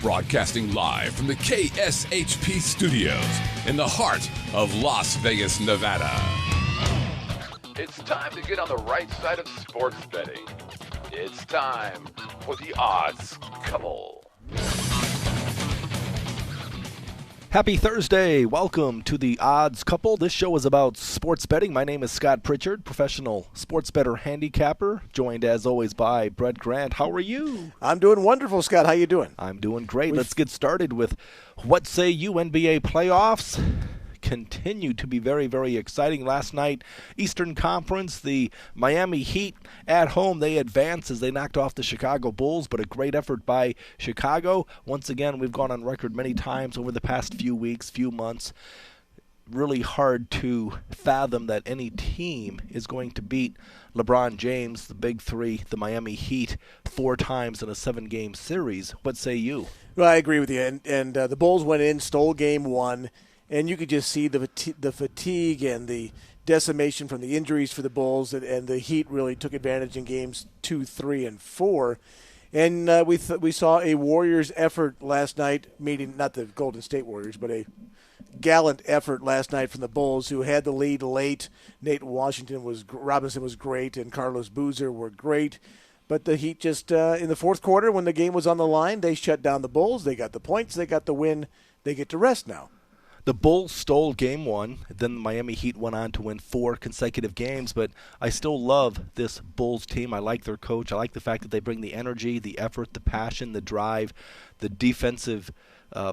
Broadcasting live from the KSHP studios in the heart of Las Vegas, Nevada. It's time to get on the right side of sports betting. It's time for the Odds Couple. Happy Thursday. Welcome to the Odds Couple. This show is about sports betting. My name is Scott Pritchard, professional sports bettor handicapper, joined as always by Brett Grant. How are you? I'm doing wonderful, Scott. How you doing? I'm doing great. Let's get started with What Say You NBA playoffs. Continue to be very, very exciting. Last night, Eastern Conference, the Miami Heat at home, they advanced as they knocked off the Chicago Bulls, but a great effort by Chicago. Once again, we've gone on record many times over the past few weeks, few months. Really hard to fathom that any team is going to beat LeBron James, the Big Three, the Miami Heat, 4 times in a 7-game series. What say you? Well, I agree with you. And the Bulls went in, stole game 1. And you could just see the fatigue and the decimation from the injuries for the Bulls, and the Heat really took advantage in games 2, 3, and 4. And we saw a Warriors effort last night, meeting not the Golden State Warriors, but a gallant effort last night from the Bulls, who had the lead late. Nate Robinson was great, and Carlos Boozer were great. But the Heat just, in the fourth quarter, when the game was on the line, they shut down the Bulls. They got the points. They got the win. They get to rest now. The Bulls stole game 1, then the Miami Heat went on to win 4 consecutive games, but I still love this Bulls team. I like their coach. I like the fact that they bring the energy, the effort, the passion, the drive. The defensive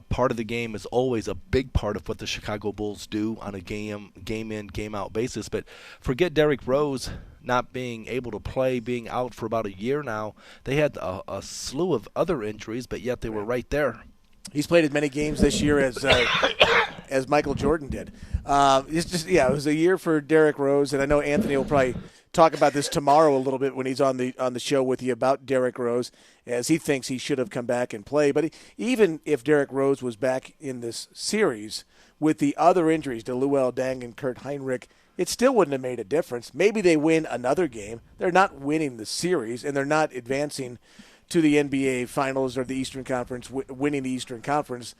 part of the game is always a big part of what the Chicago Bulls do on a game-in, game-out basis. But forget Derrick Rose not being able to play, being out for about a year now. They had a slew of other injuries, but yet they were right there. He's played as many games this year as Michael Jordan did. It was a year for Derrick Rose, and I know Anthony will probably talk about this tomorrow a little bit when he's on the show with you about Derrick Rose, as he thinks he should have come back and play. But even if Derrick Rose was back in this series with the other injuries to Luol Deng and Kurt Heinrich, it still wouldn't have made a difference. Maybe they win another game. They're not winning the series, and they're not advancing to the NBA Finals or the Eastern Conference, winning the Eastern Conference,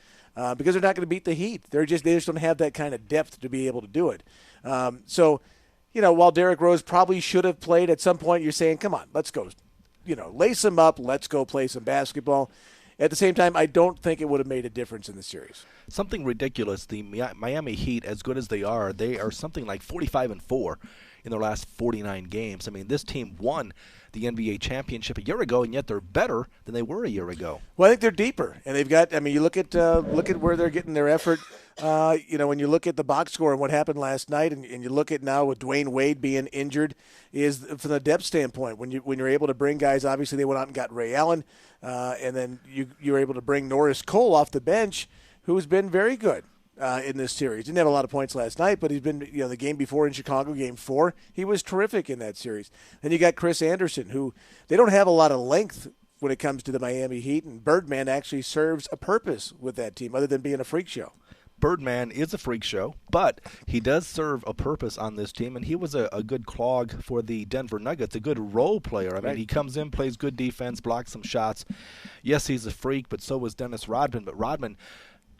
because they're not going to beat the Heat. They just don't have that kind of depth to be able to do it. While Derrick Rose probably should have played at some point, you're saying, come on, let's go, lace him up, let's go play some basketball. At the same time, I don't think it would have made a difference in the series. Something ridiculous. The Miami Heat, as good as they are something like 45-4 in their last 49 games. I mean, this team won the NBA championship a year ago, and yet they're better than they were a year ago. Well, I think they're deeper, and they've got. I mean, you look at where they're getting their effort. When you look at the box score and what happened last night, and you look at now with Dwayne Wade being injured, is from the depth standpoint. When you're able to bring guys, obviously they went out and got Ray Allen, and then you're able to bring Norris Cole off the bench, who's been very good in this series. Didn't have a lot of points last night, but he's been, the game before in Chicago, game 4, he was terrific in that series. Then you got Chris Anderson, who they don't have a lot of length when it comes to the Miami Heat, and Birdman actually serves a purpose with that team other than being a freak show. Birdman is a freak show, but he does serve a purpose on this team, and he was a good clog for the Denver Nuggets, a good role player. I mean, he comes in, plays good defense, blocks some shots. Yes, he's a freak, but so was Dennis Rodman, but Rodman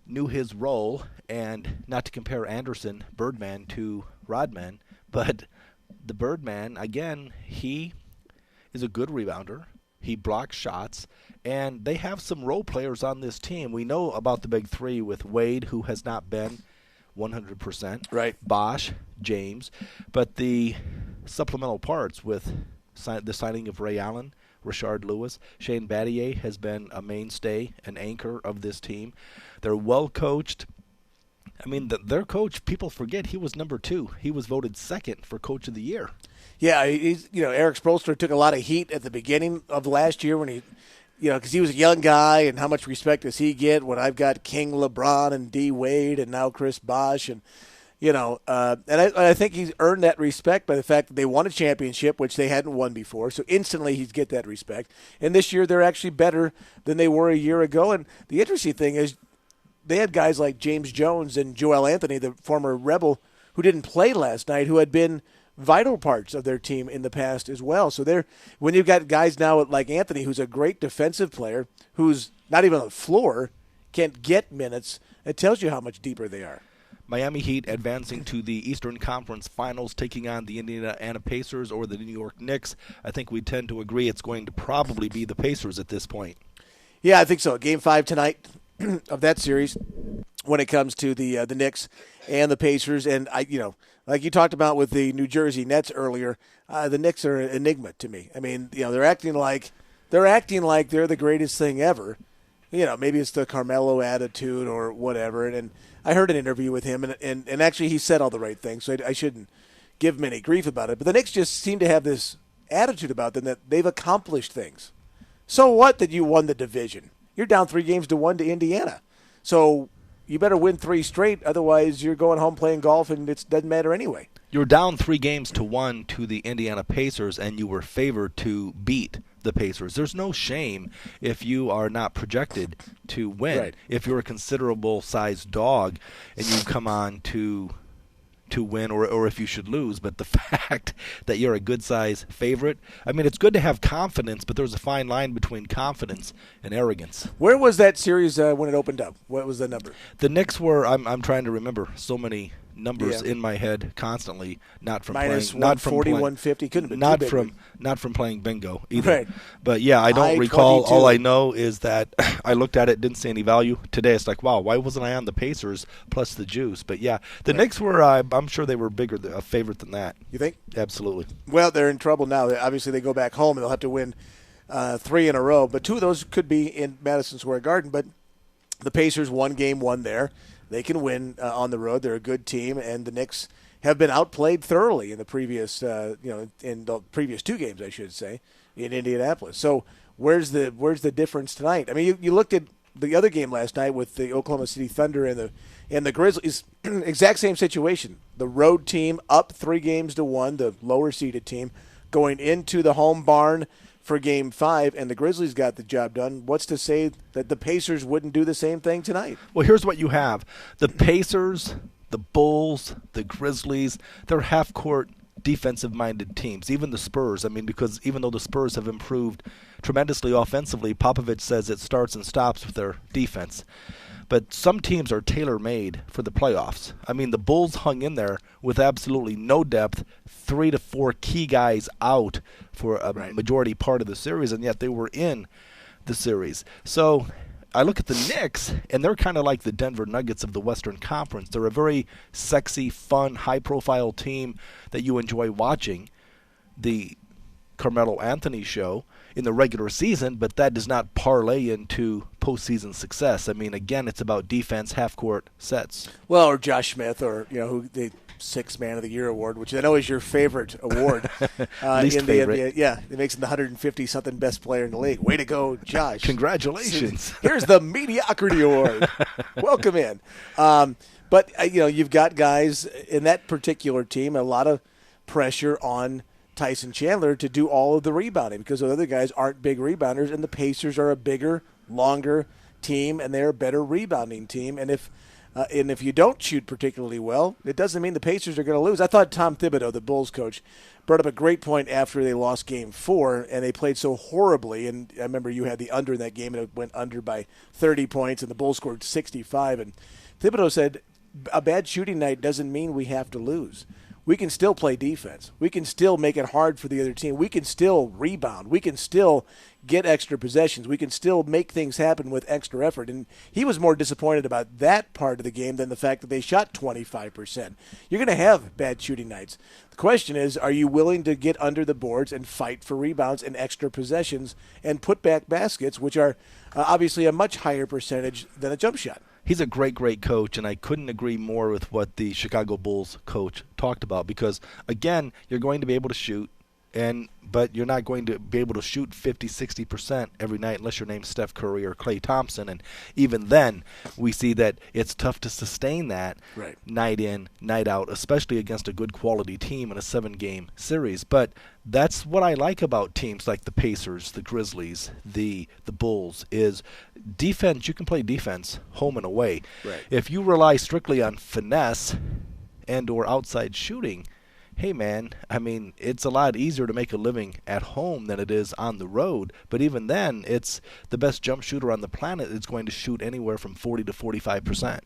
knew his role, and not to compare Birdman to Rodman, but the Birdman, again, he is a good rebounder. He blocks shots, and they have some role players on this team. We know about the Big Three with Wade, who has not been 100%. Right. Bosh, James. But the supplemental parts with the signing of Ray Allen, Rashard Lewis, Shane Battier has been a mainstay, an anchor of this team. They're well coached. I mean, their coach, people forget, he was number 2. He was voted second for Coach of the Year. Yeah, Eric Spoelstra took a lot of heat at the beginning of last year when because he was a young guy, and how much respect does he get when I've got King LeBron and D Wade and now Chris Bosh, and I think he's earned that respect by the fact that they won a championship, which they hadn't won before. So instantly he'd get that respect. And this year they're actually better than they were a year ago. And the interesting thing is they had guys like James Jones and Joel Anthony, the former Rebel, who didn't play last night, who had been vital parts of their team in the past as well. So when you've got guys now like Anthony, who's a great defensive player, who's not even on the floor, can't get minutes, it tells you how much deeper they are. Miami Heat advancing to the Eastern Conference Finals, taking on the Indiana Pacers or the New York Knicks. I think we tend to agree it's going to probably be the Pacers at this point. Yeah, I think so. Game 5 tonight of that series when it comes to the Knicks and the Pacers. And, like you talked about with the New Jersey Nets earlier, the Knicks are an enigma to me. I mean, they're acting like they're the greatest thing ever. Maybe it's the Carmelo attitude or whatever. And I heard an interview with him, and actually he said all the right things, so I shouldn't give him any grief about it. But the Knicks just seem to have this attitude about them that they've accomplished things. So what that you won the division? You're down 3-1 to Indiana. So you better win 3 straight, otherwise you're going home playing golf, and it doesn't matter anyway. You're down 3-1 to the Indiana Pacers, and you were favored to beat the Pacers. There's no shame if you are not projected to win. Right. If you're a considerable sized dog and you come on to win, or if you should lose. But the fact that you're a good size favorite, I mean, it's good to have confidence, but there's a fine line between confidence and arrogance. Where was that series when it opened up? What was the number? The Knicks were, I'm trying to remember so many numbers in my head constantly, not from minus playing, not 140, from 150, couldn't have not been from big. not from playing bingo either. Right. But yeah, I don't High recall. 22. All I know is that I looked at it, didn't see any value today. It's like, wow, why wasn't I on the Pacers plus the juice? But yeah, the Knicks were. I'm sure they were bigger a favorite than that. You think? Absolutely. Well, they're in trouble now. Obviously, they go back home and they'll have to win 3 in a row. But 2 of those could be in Madison Square Garden. But the Pacers won game 1 there. They can win on the road. They're a good team, and the Knicks have been outplayed thoroughly in the previous, in the previous 2 games, I should say, in Indianapolis. So where's the difference tonight? I mean, you looked at the other game last night with the Oklahoma City Thunder and the Grizzlies. Exact same situation. The road team up 3-1, the lower seeded team going into the home barn for Game 5, and the Grizzlies got the job done. What's to say that the Pacers wouldn't do the same thing tonight? Well, here's what you have. The Pacers, the Bulls, the Grizzlies, they're half-court defensive-minded teams. Even the Spurs, I mean, because even though the Spurs have improved tremendously offensively, Popovich says it starts and stops with their defense. But some teams are tailor-made for the playoffs. I mean, the Bulls hung in there with absolutely no depth, 3 to 4 key guys out for a majority part of the series, and yet they were in the series. So I look at the Knicks, and they're kind of like the Denver Nuggets of the Western Conference. They're a very sexy, fun, high-profile team that you enjoy watching. The Carmelo Anthony show in the regular season, but that does not parlay into postseason success. I mean, again, it's about defense, half-court sets. Well, or Josh Smith, or who the 6th Man of the Year award, which I know is your favorite award. Least in favorite. The NBA. Yeah, it makes him the 150-something best player in the league. Way to go, Josh! Congratulations. Here's the Mediocrity Award. Welcome in. But you've got guys in that particular team, a lot of pressure on Tyson Chandler to do all of the rebounding because the other guys aren't big rebounders, and the Pacers are a bigger, longer team, and they're a better rebounding team. And if you don't shoot particularly well, it doesn't mean the Pacers are going to lose. I thought Tom Thibodeau, the Bulls coach, brought up a great point after they lost Game 4, and they played so horribly. And I remember you had the under in that game, and it went under by 30 points, and the Bulls scored 65. And Thibodeau said, a bad shooting night doesn't mean we have to lose. We can still play defense. We can still make it hard for the other team. We can still rebound. We can still get extra possessions. We can still make things happen with extra effort. And he was more disappointed about that part of the game than the fact that they shot 25%. You're going to have bad shooting nights. The question is, are you willing to get under the boards and fight for rebounds and extra possessions and put back baskets, which are obviously a much higher percentage than a jump shot? He's a great, great coach, and I couldn't agree more with what the Chicago Bulls coach talked about because, again, you're going to be able to shoot, but you're not going to be able to shoot 50, 60% every night unless your name's Steph Curry or Klay Thompson. And even then, we see that it's tough to sustain that night in, night out, especially against a good quality team in a 7-game series. But that's what I like about teams like the Pacers, the Grizzlies, the Bulls, is defense. You can play defense home and away. Right. If you rely strictly on finesse and or outside shooting, hey, man, I mean, it's a lot easier to make a living at home than it is on the road. But even then, it's the best jump shooter on the planet is going to shoot anywhere from 40 to 45%.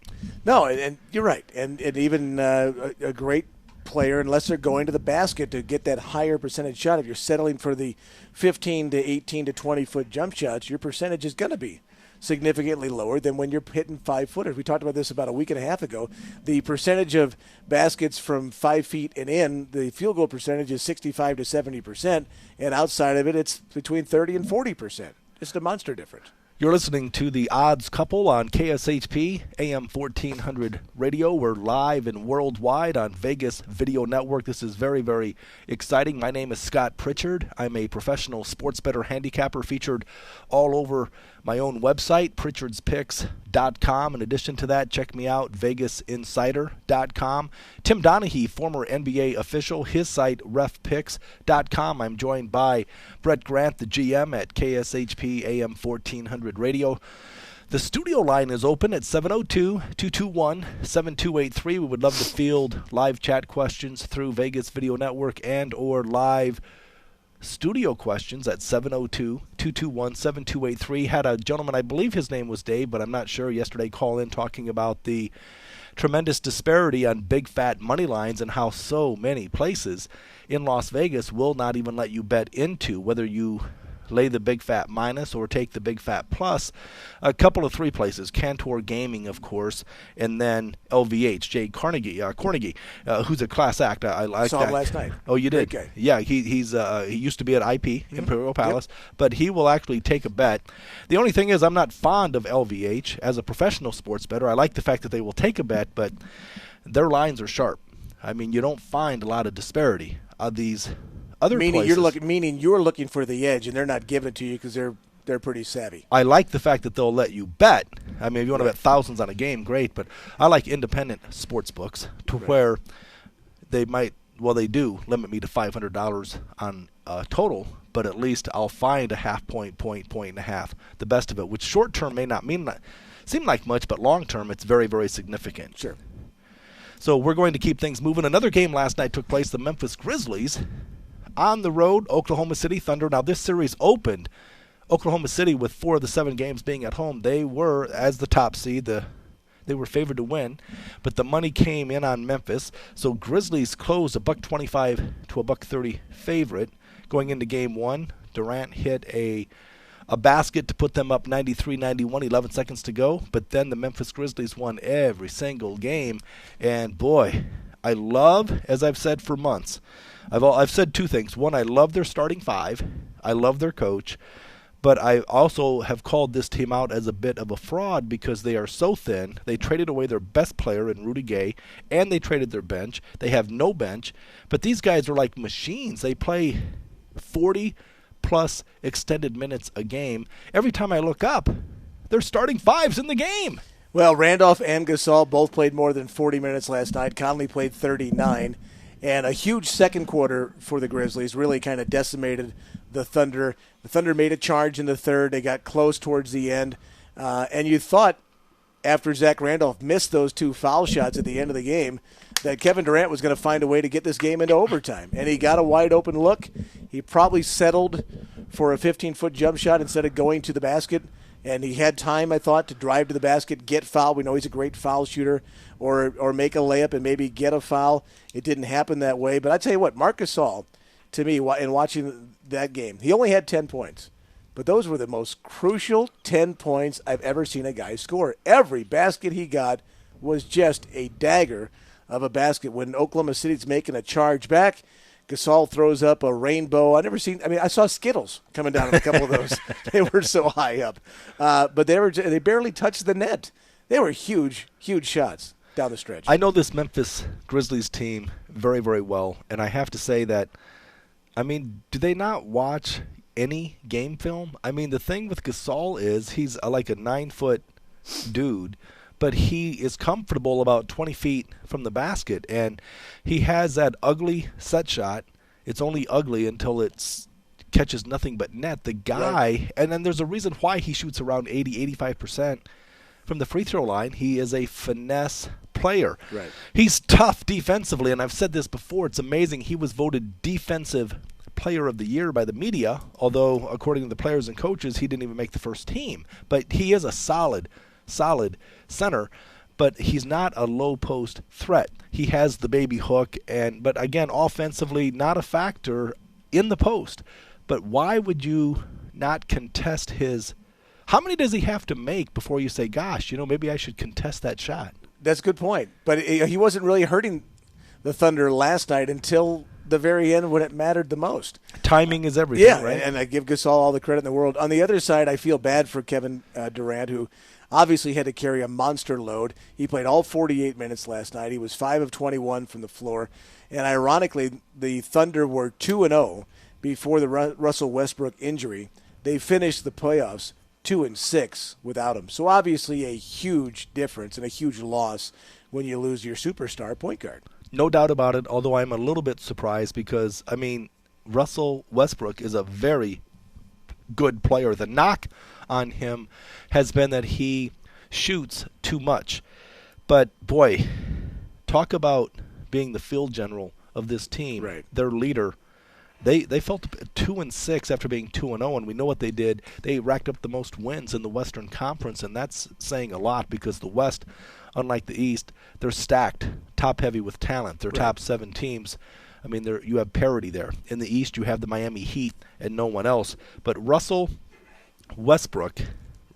No, and you're right. And even a great player, unless they're going to the basket to get that higher percentage shot, if you're settling for the 15 to 18 to 20-foot jump shots, your percentage is going to be significantly lower than when you're hitting 5-footers. We talked about this about a week and a half ago. The percentage of baskets from 5 feet and in, the field goal percentage is 65 to 70%, and outside of it, it's between 30 and 40%. Just a monster difference. You're listening to The Odds Couple on KSHP, AM 1400 radio. We're live and worldwide on Vegas Video Network. This is very, very exciting. My name is Scott Pritchard. I'm a professional sports bettor handicapper featured all over my own website, pritchardspicks.com. In addition to that, check me out, vegasinsider.com. Tim Donaghy, former NBA official, his site, refpicks.com. I'm joined by Brett Grant, the GM at KSHP AM 1400 radio. The studio line is open at 702-221-7283. We would love to field live chat questions through Vegas Video Network and or live studio questions at 702-221-7283. Had a gentleman, I believe his name was Dave, but I'm not sure, yesterday call in talking about the tremendous disparity on big fat money lines and how so many places in Las Vegas will not even let you bet into whether you lay the big fat minus or take the big fat plus. A couple of three places, Cantor Gaming, of course, and then LVH, Jay Carnegie, who's a class act. I like saw that. him last night. Oh, you did? Great guy. Yeah, he used to be at IP, Imperial Palace, but he will actually take a bet. The only thing is I'm not fond of LVH as a professional sports bettor. I like the fact that they will take a bet, but their lines are sharp. I mean, you don't find a lot of disparity of these other places. You're looking for the edge, and they're not giving it to you because they're pretty savvy. I like the fact that they'll let you bet. I mean, if you want to bet thousands on a game, great. But I like independent sports books to where they might, well, they do limit me to $500 on total, but at least I'll find a half point and a half, the best of it, which short term may not seem like much, but long term it's very, very significant. Sure. So we're going to keep things moving. Another game last night took place. The Memphis Grizzlies on the road, Oklahoma City Thunder. Now, this series opened Oklahoma City with 4 of the 7 games being at home. They were, as the top seed, they were favored to win, but the money came in on Memphis. So Grizzlies closed a $1.25 to a $1.30 favorite going into game 1. Durant hit a basket to put them up 93-91, 11 seconds to go. But then the Memphis Grizzlies won every single game. And boy, I love, as I've said for months, I've said two things. One, I love their starting 5. I love their coach. But I also have called this team out as a bit of a fraud because they are so thin. They traded away their best player in Rudy Gay, and they traded their bench. They have no bench. But these guys are like machines. They play 40-plus extended minutes a game. Every time I look up, they're starting 5s in the game. Well, Randolph and Gasol both played more than 40 minutes last night. Conley played 39. And a huge second quarter for the Grizzlies really kind of decimated the Thunder. The Thunder made a charge in the third. They got close towards the end. And you thought after Zach Randolph missed those 2 foul shots at the end of the game that Kevin Durant was going to find a way to get this game into overtime. And he got a wide open look. He probably settled for a 15-foot jump shot instead of going to the basket. And he had time, I thought, to drive to the basket, get fouled. We know he's a great foul shooter, or make a layup and maybe get a foul. It didn't happen that way. But I tell you what, Marc Gasol, to me, in watching that game, he only had 10 points. But those were the most crucial 10 points I've ever seen a guy score. Every basket he got was just a dagger of a basket. When Oklahoma City's making a charge back, Gasol throws up a rainbow. I saw Skittles coming down on a couple of those. They were so high up. But they barely touched the net. They were huge, huge shots down the stretch. I know this Memphis Grizzlies team very, very well, and I have to say that, do they not watch any game film? The thing with Gasol is he's like a 9-foot dude, but he is comfortable about 20 feet from the basket, and he has that ugly set shot. It's only ugly until it catches nothing but net. The guy, and then there's a reason why he shoots around 80-85% from the free throw line. He is a finesse player. Right. He's tough defensively, and I've said this before. It's amazing. He was voted Defensive Player of the Year by the media, although according to the players and coaches, he didn't even make the first team. But he is a solid center, but he's not a low post threat. He has the baby hook, but again, offensively, not a factor in the post. But why would you not contest his? How many does he have to make before you say, gosh, maybe I should contest that shot? That's a good point. But he wasn't really hurting the Thunder last night until the very end when it mattered the most. Timing is everything, right? And I give Gasol all the credit in the world. On the other side, I feel bad for Kevin Durant, who obviously had to carry a monster load. He played all 48 minutes last night. He was 5 of 21 from the floor. And ironically, the Thunder were 2-0 before the Russell Westbrook injury. They finished the playoffs 2-6 without him. So obviously a huge difference and a huge loss when you lose your superstar point guard. No doubt about it, although I'm a little bit surprised because, Russell Westbrook is a very good player. The knock on him has been that he shoots too much. But, boy, talk about being the field general of this team, right. Their leader. They fell to 2-6 after being 2-0, and we know what they did. They racked up the most wins in the Western Conference, and that's saying a lot because the West, unlike the East, they're stacked, top-heavy with talent. Their top 7 teams, you have parity there. In the East, you have the Miami Heat and no one else. But Russell Westbrook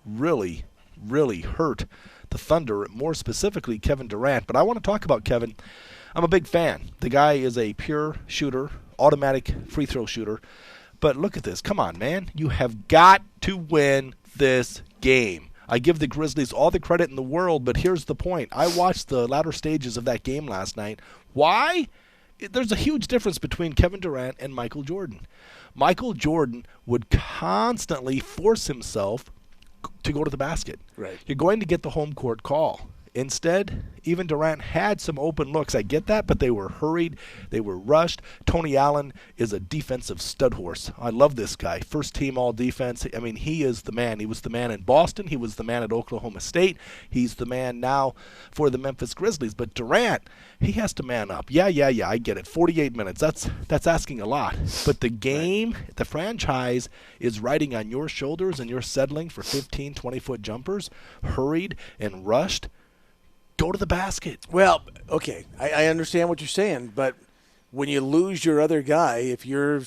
really, really hurt the Thunder, more specifically Kevin Durant. But I want to talk about Kevin. I'm a big fan. The guy is a pure shooter, automatic free throw shooter. But look at this. Come on, man. You have got to win this game. I give the Grizzlies all the credit in the world, but here's the point. I watched the latter stages of that game last night. Why? There's a huge difference between Kevin Durant and Michael Jordan. Michael Jordan would constantly force himself to go to the basket. Right. You're going to get the home court call. Instead, even Durant had some open looks. I get that, but they were hurried. They were rushed. Tony Allen is a defensive stud horse. I love this guy. First team all defense. He is the man. He was the man in Boston. He was the man at Oklahoma State. He's the man now for the Memphis Grizzlies. But Durant, he has to man up. Yeah, I get it. 48 minutes. That's asking a lot. But the game, the franchise is riding on your shoulders, and you're settling for 15, 20-foot jumpers, hurried and rushed. Go to the basket. Well, okay, I understand what you're saying, but when you lose your other guy, if you're,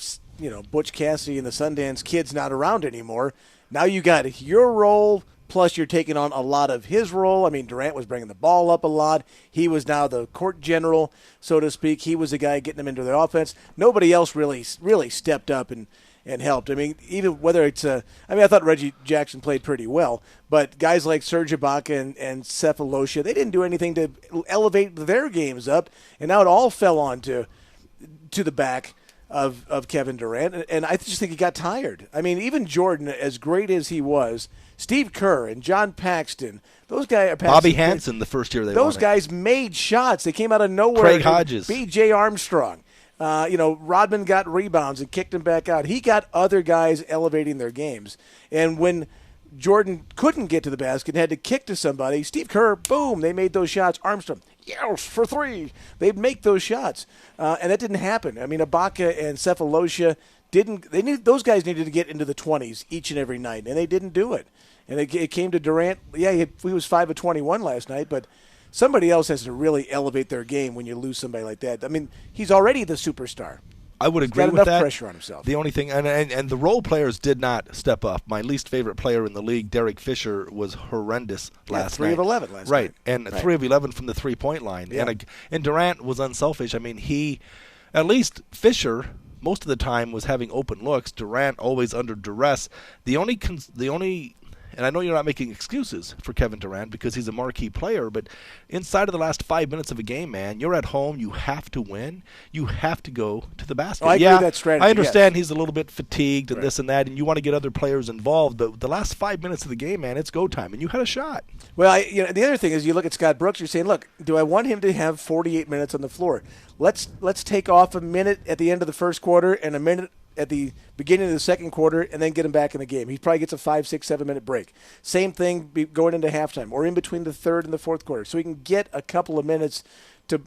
Butch Cassidy and the Sundance Kid's not around anymore, now you got your role, plus you're taking on a lot of his role. Durant was bringing the ball up a lot. He was now the court general, so to speak. He was the guy getting them into their offense. Nobody else really stepped up and helped. Even whether it's I thought Reggie Jackson played pretty well, but guys like Serge Ibaka and Cephalosha, they didn't do anything to elevate their games up, and now it all fell onto the back of Kevin Durant, and I just think he got tired. Even Jordan, as great as he was, Steve Kerr and John Paxton, those guys. Bobby Hansen, the first year those guys made shots. They came out of nowhere. Craig Hodges, B.J. Armstrong. Rodman got rebounds and kicked him back out. He got other guys elevating their games. And when Jordan couldn't get to the basket and had to kick to somebody, Steve Kerr, boom, they made those shots. Armstrong, yes, for 3. They'd make those shots. And that didn't happen. Ibaka and Cephalosha those guys needed to get into the 20s each and every night, and they didn't do it. And it came to Durant. Yeah, he was 5 of 21 last night, but somebody else has to really elevate their game when you lose somebody like that. He's already the superstar. I would agree with that. that. Pressure on himself. The only thing, and the role players did not step up. My least favorite player in the league, Derek Fisher, was horrendous last 3 night. 3 of 11 last night. Right, and 3 of 11 from the 3-point line. Yeah. And Durant was unselfish. He, at least Fisher, most of the time was having open looks. Durant always under duress. The only and I know you're not making excuses for Kevin Durant because he's a marquee player, but inside of the last 5 minutes of a game, man, you're at home. You have to win. You have to go to the basket. I agree with that strategy. I understand he's a little bit fatigued and this and that, and you want to get other players involved, but the last 5 minutes of the game, man, it's go time, and you had a shot. Well, the other thing is you look at Scott Brooks, you're saying, look, do I want him to have 48 minutes on the floor? Let's take off a minute at the end of the first quarter and a minute at the beginning of the second quarter and then get him back in the game. He probably gets a 5, 6, 7-minute break. Same thing going into halftime or in between the third and the fourth quarter. So he can get a couple of minutes to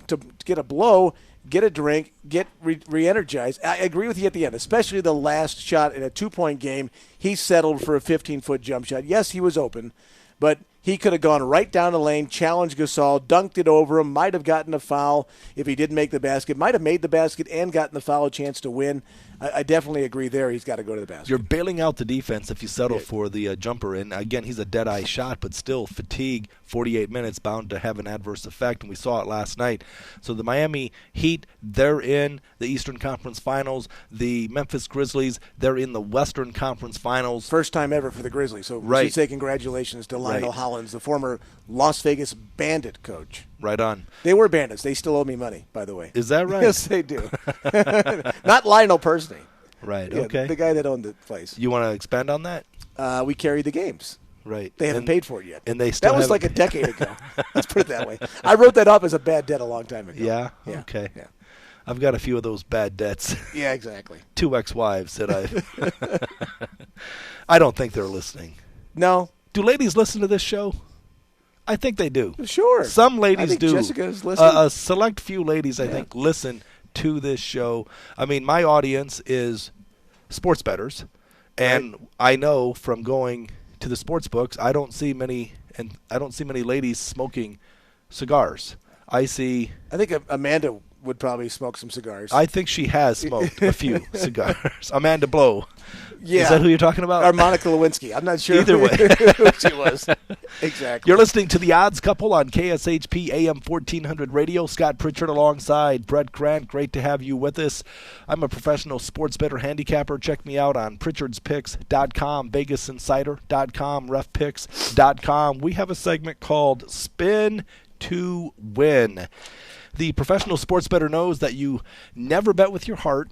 get a blow, get a drink, get re-energized. I agree with you at the end, especially the last shot in a 2-point game. He settled for a 15-foot jump shot. Yes, he was open, but he could have gone right down the lane, challenged Gasol, dunked it over him, might have gotten a foul if he didn't make the basket, might have made the basket and gotten the foul a chance to win. I definitely agree there. He's got to go to the basket. You're bailing out the defense if you settle for the jumper. And, again, he's a dead-eye shot, but still fatigue, 48 minutes, bound to have an adverse effect, and we saw it last night. So the Miami Heat, they're in the Eastern Conference Finals. The Memphis Grizzlies, they're in the Western Conference Finals. First time ever for the Grizzlies. So we should say congratulations to Lionel Hollins, the former Las Vegas Bandit coach. Right on. They were bandits. They still owe me money, by the way. Is that right? Yes, they do. Not Lionel personally. Right, yeah, okay. The guy that owned the place. You want to expand on that? We carried the games. Right. They haven't paid for it yet. And they still That was like a decade ago. Let's put it that way. I wrote that up as a bad debt a long time ago. Yeah? Okay. Yeah. I've got a few of those bad debts. Yeah, exactly. 2 ex-wives that I've I don't think they're listening. No. Do ladies listen to this show? I think they do. Sure. Some ladies I think do. Jessica's listening. A select few ladies, I think, listen to this show. I mean, my audience is sports bettors, and I know from going to the sports books, I don't see many ladies smoking cigars. I think Amanda would probably smoke some cigars. I think she has smoked a few cigars. Amanda Blow. Yeah. Is that who you're talking about? Or Monica Lewinsky. I'm not sure. Either way. who she was. Exactly. You're listening to The Odds Couple on KSHP AM 1400 Radio. Scott Pritchard alongside Brett Grant. Great to have you with us. I'm a professional sports bettor handicapper. Check me out on Pritchard'sPicks.com, VegasInsider.com, RefPicks.com. We have a segment called Spin to Win. The professional sports bettor knows that you never bet with your heart.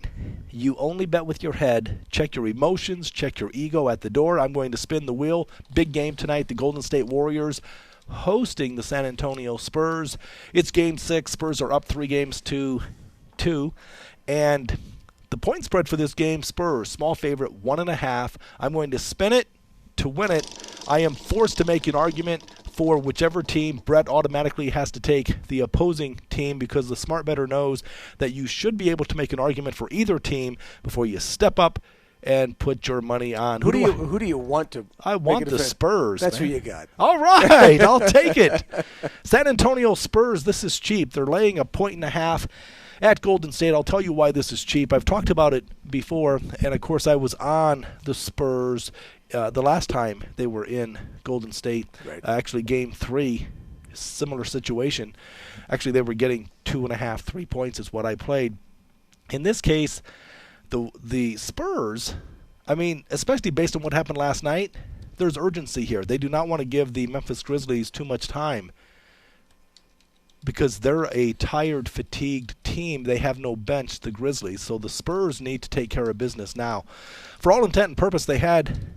You only bet with your head. Check your emotions. Check your ego at the door. I'm going to spin the wheel. Big game tonight. The Golden State Warriors hosting the San Antonio Spurs. It's Game 6. Spurs are up 3-2. And the point spread for this game, Spurs, small favorite, 1.5. I'm going to spin it to win it. I am forced to make an argument for whichever team. Brett automatically has to take the opposing team because the smart bettor knows that you should be able to make an argument for either team before you step up and put your money on. Who do you want to? I want the Spurs. That's man. who you got. All right, I'll take it. San Antonio Spurs. This is cheap. They're laying 1.5 at Golden State. I'll tell you why this is cheap. I've talked about it before, and of course I was on the Spurs the last time they were in Golden State. Right. Actually, Game 3, similar situation. Actually, they were getting 2.5, 3 points is what I played. In this case, the Spurs, I mean, especially based on what happened last night, there's urgency here. They do not want to give the Memphis Grizzlies too much time because they're a tired, fatigued team. They have no bench, the Grizzlies, so the Spurs need to take care of business now. For all intent and purpose, they had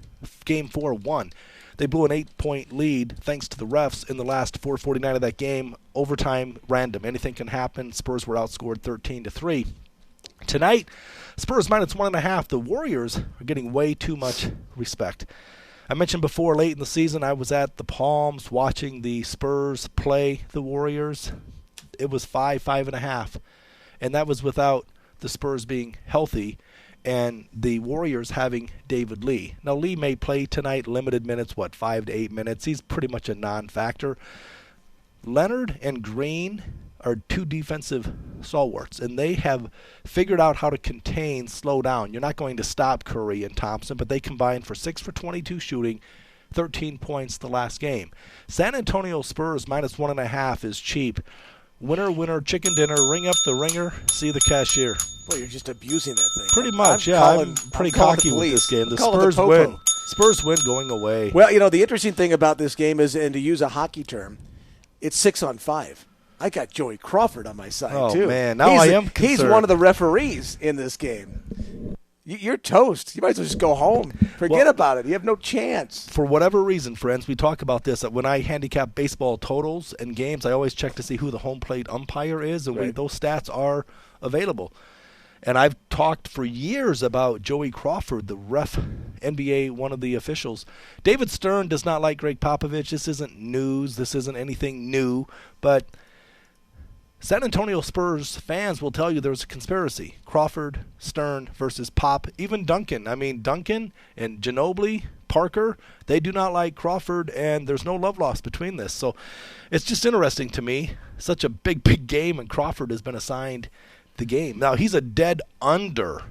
Game 4 won. They blew an 8-point lead thanks to the refs in the last 4:49 of that game. Overtime, random. Anything can happen. Spurs were outscored 13-3. Tonight, Spurs minus 1.5. The Warriors are getting way too much respect. I mentioned before, late in the season, I was at the Palms watching the Spurs play the Warriors. It was 5.5. And that was without the Spurs being healthy and the Warriors having David Lee. Now, Lee may play tonight, limited minutes, 5 to 8 minutes. He's pretty much a non-factor. Leonard and Green are two defensive stalwarts, and they have figured out how to contain, slow down. You're not going to stop Curry and Thompson, but they combined for 6 for 22 shooting, 13 points the last game. San Antonio Spurs minus 1.5 is cheap. Winner, winner, chicken dinner, ring up the ringer, see the cashier. Boy, you're just abusing that thing. Pretty much, I'm pretty cocky with this game. The Spurs win. Spurs win going away. Well, the interesting thing about this game is, and to use a hockey term, it's 6-on-5. I got Joey Crawford on my side, too. Oh, man, now I am concerned. He's one of the referees in this game. You're toast. You might as well just go home. Forget about it. You have no chance. For whatever reason, friends, we talk about this. When I handicap baseball totals and games, I always check to see who the home plate umpire is, and those stats are available. And I've talked for years about Joey Crawford, the ref, NBA, one of the officials. David Stern does not like Greg Popovich. This isn't news. This isn't anything new. But San Antonio Spurs fans will tell you there's a conspiracy. Crawford, Stern versus Pop, even Duncan. I mean, Duncan and Ginobili, Parker, they do not like Crawford, and there's no love lost between this. So it's just interesting to me. Such a big game, and Crawford has been assigned the game. Now, he's a dead under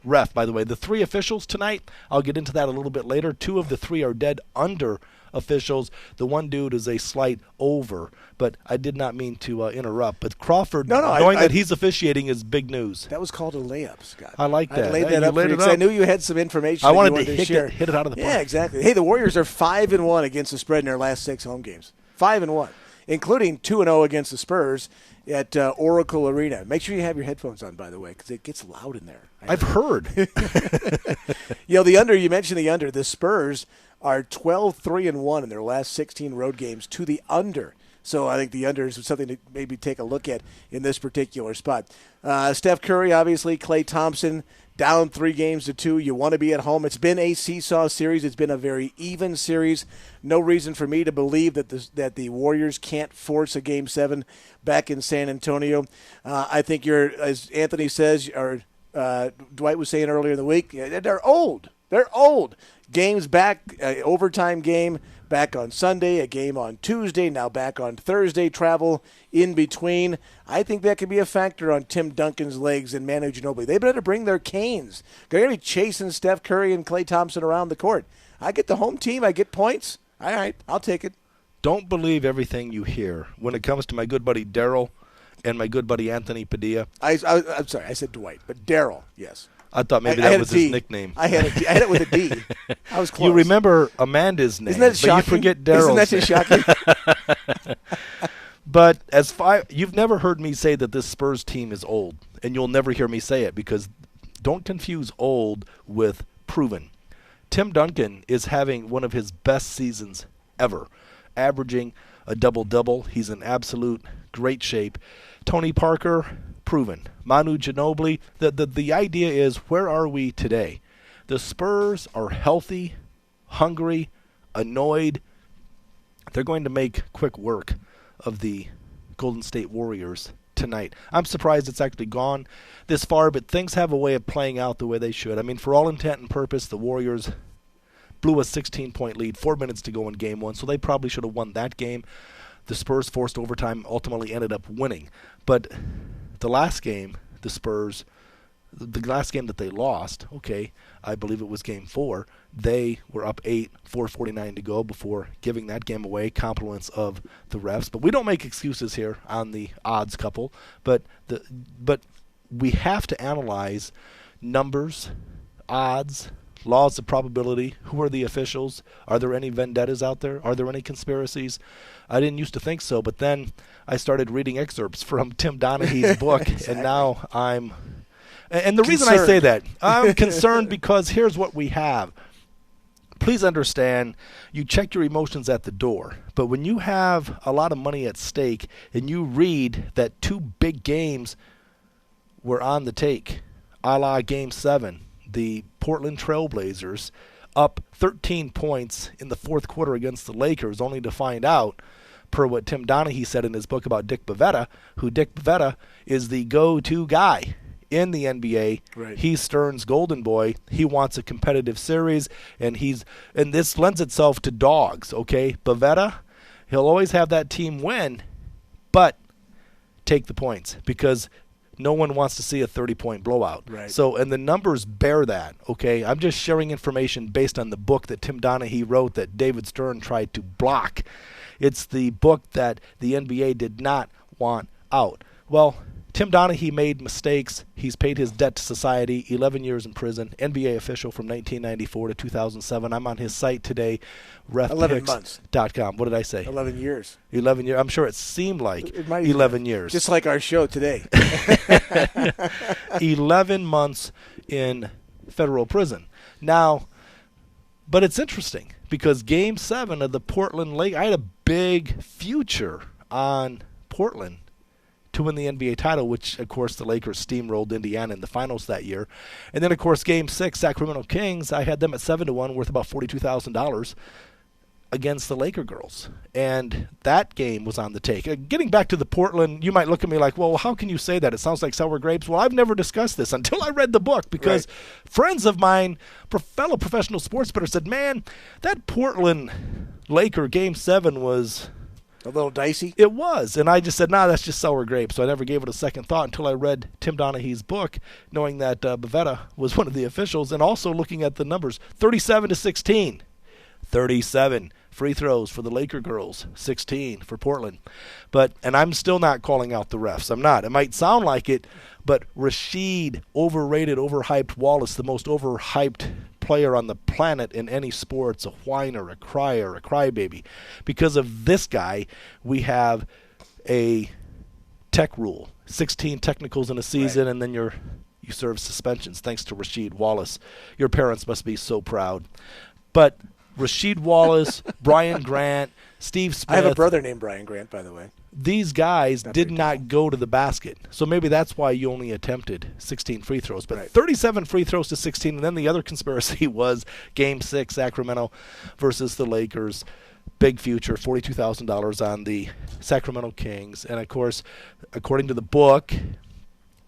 ref, by the way. The 3 officials tonight, I'll get into that a little bit later. 2 of the 3 are dead under officials. The one dude is a slight over, but I did not mean to interrupt. But Crawford, knowing that he's officiating is big news. That was called a layup, Scott. I like that. I laid that up for you because I knew you had some information. I wanted to hit it out of the park. Yeah, exactly. Hey, the Warriors are 5-1 against the spread in their last 6 home games. 5-1, including 2-0 against the Spurs at Oracle Arena. Make sure you have your headphones on, by the way, because it gets loud in there. I've heard. The under, you mentioned the under. The Spurs are 12-3-1 in their last 16 road games to the under. So I think the under is something to maybe take a look at in this particular spot. Steph Curry, obviously, Klay Thompson, down 3-2. You want to be at home. It's been a seesaw series. It's been a very even series. No reason for me to believe that the Warriors can't force a Game 7 back in San Antonio. I think as Anthony says, or Dwight was saying earlier in the week, they're old. They're old. Games back, overtime game back on Sunday, a game on Tuesday, now back on Thursday, travel in between. I think that could be a factor on Tim Duncan's legs and Manu Ginobili. They better bring their canes. They're going to be chasing Steph Curry and Klay Thompson around the court. I get the home team. I get points. All right, I'll take it. Don't believe everything you hear when it comes to my good buddy Daryl and my good buddy Anthony Padilla. I'm sorry, I said Dwight, but Daryl, yes. I thought maybe that was his nickname. I had it with a D. I was close. You remember Amanda's name, Isn't that shocking? But you forget Daryl's. Isn't that just shocking? But you've never heard me say that this Spurs team is old, and you'll never hear me say it because don't confuse old with proven. Tim Duncan is having one of his best seasons ever, averaging a double-double. He's in absolute great shape. Tony Parker, proven. Manu Ginobili, the idea is, where are we today? The Spurs are healthy, hungry, annoyed. They're going to make quick work of the Golden State Warriors tonight. I'm surprised it's actually gone this far, but things have a way of playing out the way they should. I mean, for all intent and purpose, the Warriors blew a 16-point lead, 4 minutes to go in Game 1, so they probably should have won that game. The Spurs forced overtime, ultimately ended up winning. But the last game, the last game that they lost, I believe it was Game 4, they were up 8, 4:49 to go before giving that game away, compliments of the refs. But we don't make excuses here on the odds couple, but we have to analyze numbers, odds, laws of probability. Who are the officials? Are there any vendettas out there? Are there any conspiracies? I didn't used to think so, but then I started reading excerpts from Tim Donaghy's book, Exactly. and now I'm... And the reason I say that, I'm concerned because here's what we have. Please understand, you check your emotions at the door, but when you have a lot of money at stake and you read that 2 big games were on the take, a la Game 7, the Portland Trailblazers up 13 points in the fourth quarter against the Lakers, only to find out, per what Tim Donaghy said in his book about Dick Bavetta, who Dick Bavetta is the go-to guy in the NBA. Right. He's Stern's golden boy. He wants a competitive series, and this lends itself to dogs, okay? Bavetta, he'll always have that team win, but take the points because no one wants to see a 30-point blowout. Right. So, and the numbers bear that, okay? I'm just sharing information based on the book that Tim Donaghy wrote that David Stern tried to block. It's the book that the NBA did not want out. Well, Tim Donaghy made mistakes. He's paid his debt to society, 11 years in prison, NBA official from 1994 to 2007. I'm on his site today, 11 months. refpicks.com. What did I say? 11 years. 11 years. I'm sure it seemed like It might 11 years. Just like our show today. 11 months in federal prison. Now, but it's interesting because Game 7 of the Portland Lake, I had a big future on Portland to win the NBA title, which, of course, the Lakers steamrolled Indiana in the finals that year. And then, of course, Game 6, Sacramento Kings, I had them at 7-1, worth about $42,000 against the Laker girls. And that game was on the take. Getting back to the Portland, you might look at me like, well, how can you say that? It sounds like sour grapes. Well, I've never discussed this until I read the book, because friends of mine, fellow professional sports bettors, said, man, that Portland Laker Game 7 was a little dicey. It was. And I just said, nah, that's just sour grapes. So I never gave it a second thought until I read Tim Donaghy's book, knowing that Bavetta was one of the officials, and also looking at the numbers. 37-16. 37 free throws for the Laker girls, 16 for Portland. And I'm still not calling out the refs. I'm not. It might sound like it, but Rasheed, overrated, overhyped Wallace, the most overhyped player on the planet in any sports, a whiner, a crier, a crybaby. Because of this guy, we have a tech rule, 16 technicals in a season, and then you serve suspensions thanks to Rasheed Wallace. Your parents must be so proud. But Rasheed Wallace, Brian Grant, Steve Smith. I have a brother named Brian Grant, by the way. These guys did not go to the basket. So maybe that's why you only attempted 16 free throws. But 37 free throws to 16. And then the other conspiracy was Game 6, Sacramento versus the Lakers. Big future, $42,000 on the Sacramento Kings. And, of course, according to the book,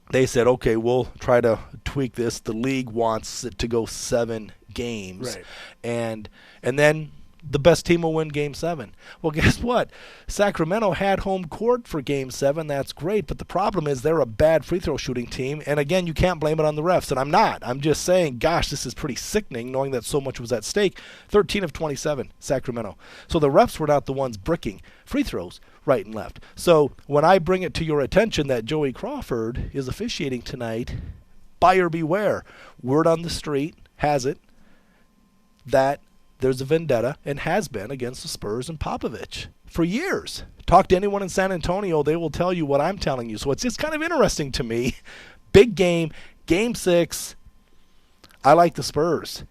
they said, okay, we'll try to tweak this. The league wants it to go 7 games. And then the best team will win Game 7. Well, guess what? Sacramento had home court for Game 7. That's great. But the problem is they're a bad free throw shooting team. And, again, you can't blame it on the refs. And I'm not. I'm just saying, gosh, this is pretty sickening, knowing that so much was at stake. 13 of 27, Sacramento. So the refs were not the ones bricking free throws right and left. So when I bring it to your attention that Joey Crawford is officiating tonight, buyer beware. Word on the street has it that there's a vendetta, and has been, against the Spurs and Popovich for years. Talk to anyone in San Antonio, they will tell you what I'm telling you. So it's just kind of interesting to me. Big game, Game 6. I like the Spurs,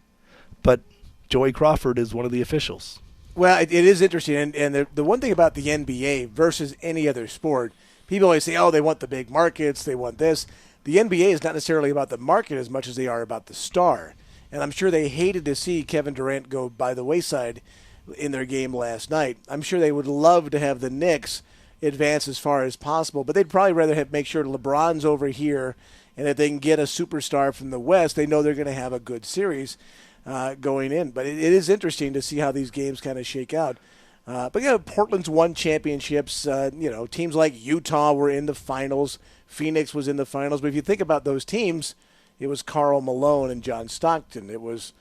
but Joey Crawford is one of the officials. Well, it is interesting, and the one thing about the NBA versus any other sport, people always say, oh, they want the big markets, they want this. The NBA is not necessarily about the market as much as they are about the star. And I'm sure they hated to see Kevin Durant go by the wayside in their game last night. I'm sure they would love to have the Knicks advance as far as possible, but they'd probably rather make sure LeBron's over here, and if they can get a superstar from the West, they know they're going to have a good series going in. But it is interesting to see how these games kind of shake out. But Portland's won championships. Teams like Utah were in the finals. Phoenix was in the finals. But if you think about those teams, it was Karl Malone and John Stockton. It was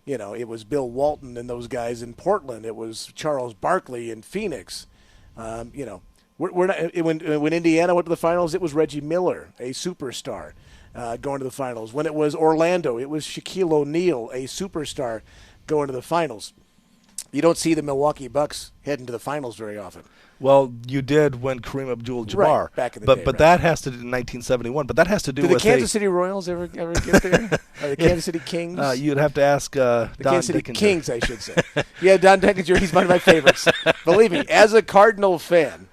Bill Walton and those guys in Portland. It was Charles Barkley in Phoenix. We're not, when Indiana went to the finals, it was Reggie Miller, a superstar, going to the finals. When it was Orlando, it was Shaquille O'Neal, a superstar, going to the finals. You don't see the Milwaukee Bucks heading to the finals very often. Well, you did when Kareem Abdul-Jabbar. Right, back in the day. But that has to do in 1971. But that has to do with the Kansas City Royals ever get there? Or the Kansas City Kings? You'd have to ask Don Kansas City Dickinger. Kings, I should say. Yeah, Don Dickinger, he's one of my favorites. Believe me, as a Cardinal fan.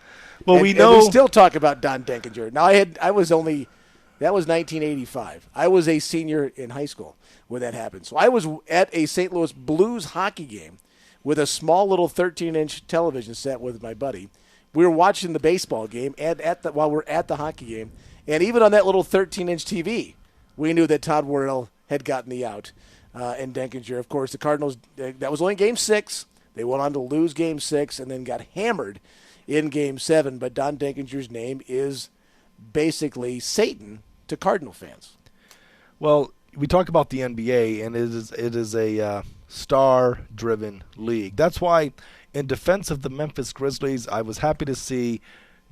Well, we still talk about Don Dickinger. Now, that was 1985. I was a senior in high school when that happened. So I was at a St. Louis Blues hockey game with a small little 13-inch television set with my buddy. We were watching the baseball game while we're at the hockey game. And even on that little 13-inch TV, we knew that Todd Worrell had gotten the out. And Denkinger, of course, the Cardinals, that was only Game 6. They went on to lose Game 6 and then got hammered in Game 7. But Don Denkinger's name is basically Satan to Cardinal fans. Well, we talk about the NBA, and it is a star-driven league. That's why, in defense of the Memphis Grizzlies, I was happy to see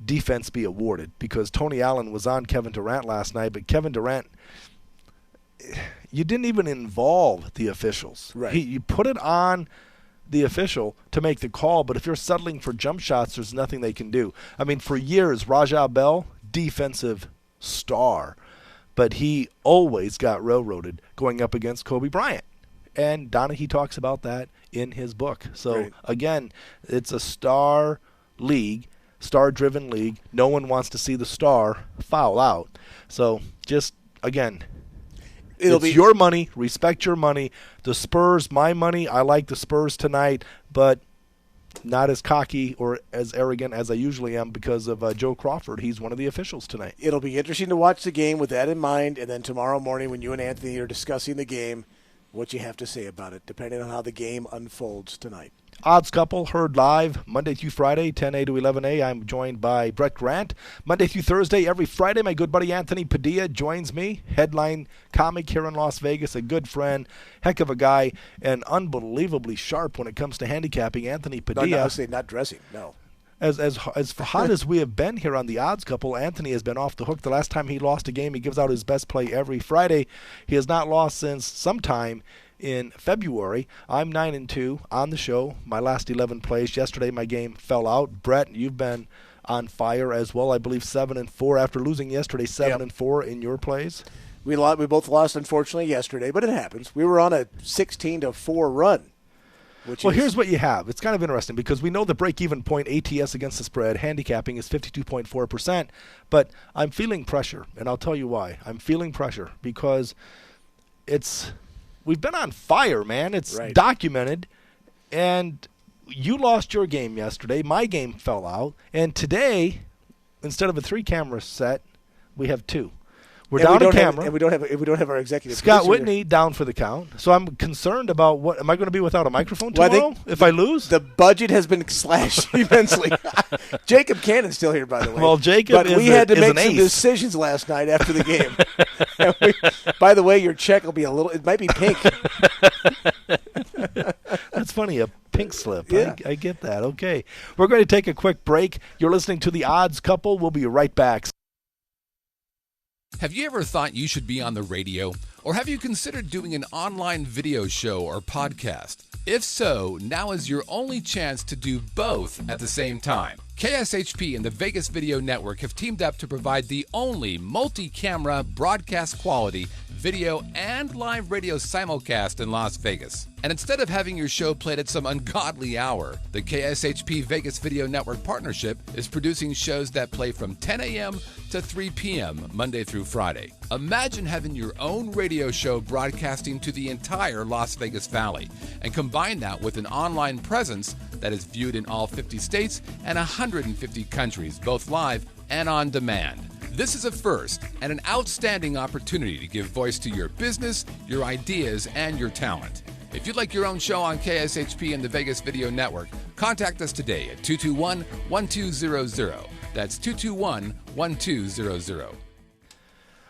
defense be awarded, because Tony Allen was on Kevin Durant last night, but Kevin Durant, you didn't even involve the officials. Right. You put it on the official to make the call, but if you're settling for jump shots, there's nothing they can do. I mean, for years, Rajah Bell, defensive star, but he always got railroaded going up against Kobe Bryant. And Donaghy talks about that in his book. So, Again, it's a star league. star-driven league. No one wants to see the star foul out. So just, again, it's your money. Respect your money. The Spurs, my money. I like the Spurs tonight, but not as cocky or as arrogant as I usually am because of Joe Crawford. He's one of the officials tonight. It'll be interesting to watch the game with that in mind, and then tomorrow morning when you and Anthony are discussing the game, what you have to say about it, depending on how the game unfolds tonight. Odds Couple, heard live Monday through Friday, 10A to 11A. I'm joined by Brett Grant. Monday through Thursday, every Friday, my good buddy Anthony Padilla joins me. Headline comic here in Las Vegas, a good friend, heck of a guy, and unbelievably sharp when it comes to handicapping. Anthony Padilla. No, I say not dressing, no. As hot as we have been here on the Odds Couple, Anthony has been off the hook. The last time he lost a game, he gives out his best play every Friday. He has not lost since sometime in February. I'm 9-2 on the show. My last 11 plays. Yesterday, my game fell out. Brett, you've been on fire as well. I believe 7-4 after losing yesterday. 7-4 in your plays. We both lost, unfortunately, yesterday, but it happens. We were on a 16-4 run. Here's what you have. It's kind of interesting because we know the break-even point ATS against the spread, handicapping, is 52.4%, but I'm feeling pressure, and I'll tell you why. I'm feeling pressure because we've been on fire, man. It's documented, and you lost your game yesterday. My game fell out, and today, instead of a 3-camera set, we have 2. We're down a camera. And we don't have our executive Scott producer. Whitney down for the count. So I'm concerned about what am I going to be without a microphone tomorrow if I lose? The budget has been slashed immensely. Jacob Cannon's still here, by the way. Well, Jacob we had to make some decisions last night after the game. By the way, your check will be it might be pink. That's funny, a pink slip. Yeah. I get that. Okay. We're going to take a quick break. You're listening to The Odds Couple. We'll be right back. Have you ever thought you should be on the radio? Or have you considered doing an online video show or podcast? If so, now is your only chance to do both at the same time. KSHP and the Vegas Video Network have teamed up to provide the only multi-camera broadcast quality video and live radio simulcast in Las Vegas. And instead of having your show played at some ungodly hour, the KSHP Vegas Video Network partnership is producing shows that play from 10 a.m. to 3 p.m. Monday through Friday. Imagine having your own radio show broadcasting to the entire Las Vegas Valley, and combine that with an online presence that is viewed in all 50 states and 150 countries, both live and on demand. This is a first and an outstanding opportunity to give voice to your business, your ideas, and your talent. If you'd like your own show on KSHP and the Vegas Video Network, contact us today at 221-1200. That's 221-1200.